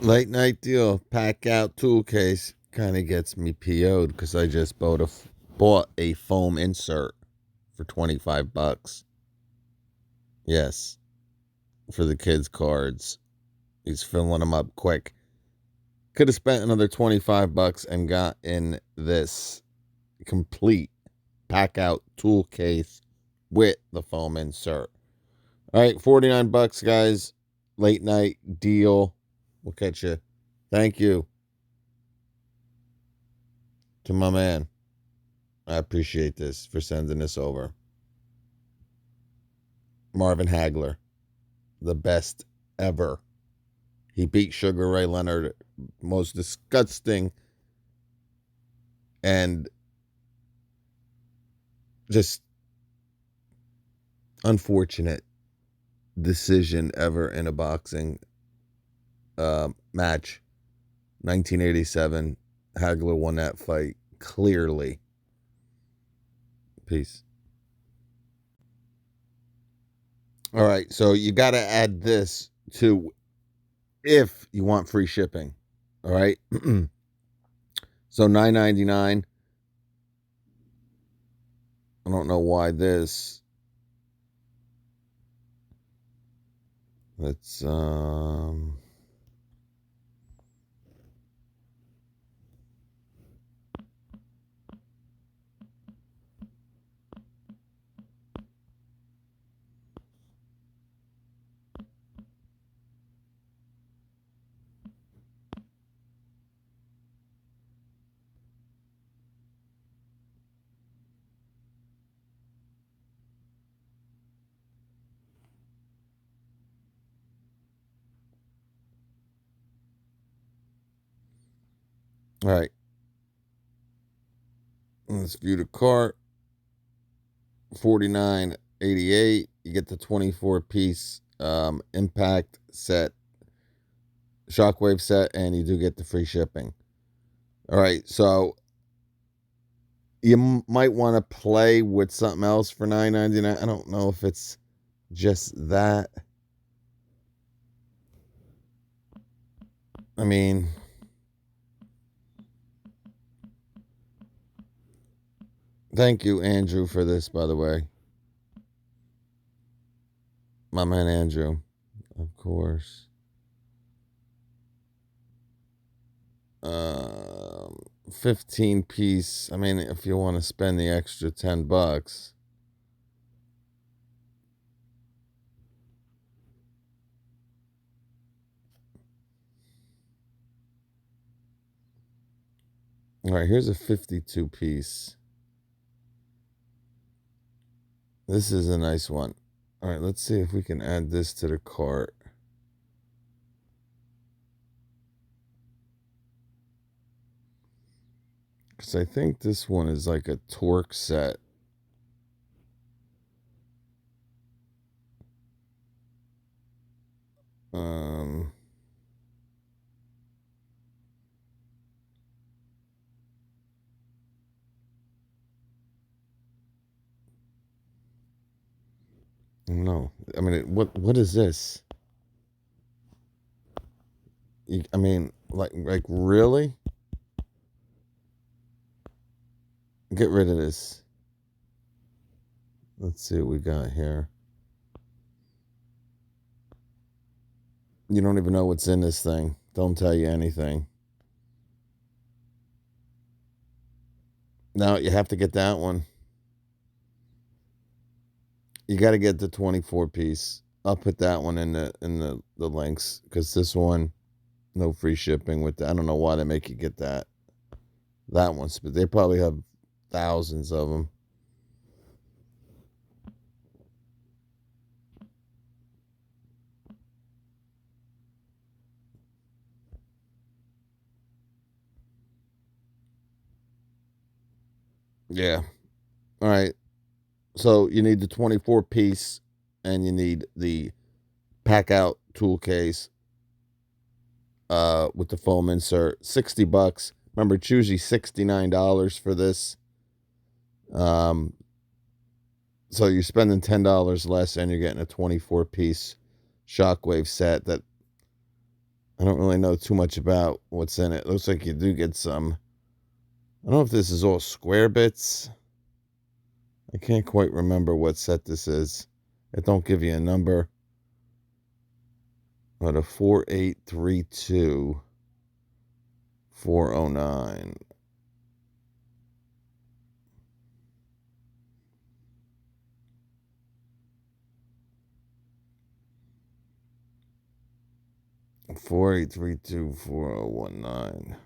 Late night deal, Packout tool case kind of gets me PO'd because I just bought a foam insert for $25. Yes, for the kids' cards. He's filling them up quick. Could have spent another $25 and got in this complete Packout tool case with the foam insert. All right, $49, guys. Late night deal. We'll catch you. Thank you to my man. I appreciate this for sending this over. Marvin Hagler, the best ever. He beat Sugar Ray Leonard, most disgusting and just unfortunate decision ever in a boxing match. 1987, Hagler won that fight clearly. Peace. All right, so you got to add this to if you want free shipping. All right, so $9.99. I don't know why this. Let's all right. Let's view the cart. $49.88. You get the 24-piece impact set, Shockwave set, and you do get the free shipping. All right, so you might want to play with something else for $9.99. I don't know if it's just that. I mean, thank you, Andrew, for this, by the way. My man, Andrew, of course. 15-piece. I mean, if you want to spend the extra $10. All right, here's a 52-piece. This is a nice one. All right, let's see if we can add this to the cart. Because I think this one is like a torque set. No, I mean, what is this? I mean, like really? Get rid of this. Let's see what we got here. You don't even know what's in this thing. Don't tell you anything. No, you have to get that one. You got to get the 24-piece. I'll put that one in the links because this one, no free shipping with that. I don't know why they make you get that one's, but they probably have thousands of them. Yeah. All right. So you need the 24-piece and you need the Packout tool case with the foam insert. $60. Remember, it's usually $69 for this. So you're spending $10 less and you're getting a 24-piece Shockwave set that I don't really know too much about what's in it. Looks like you do get some. I don't know if this is all square bits. I can't quite remember what set this is. It don't give you a number. But a 4832 409. Four eight three two 4019.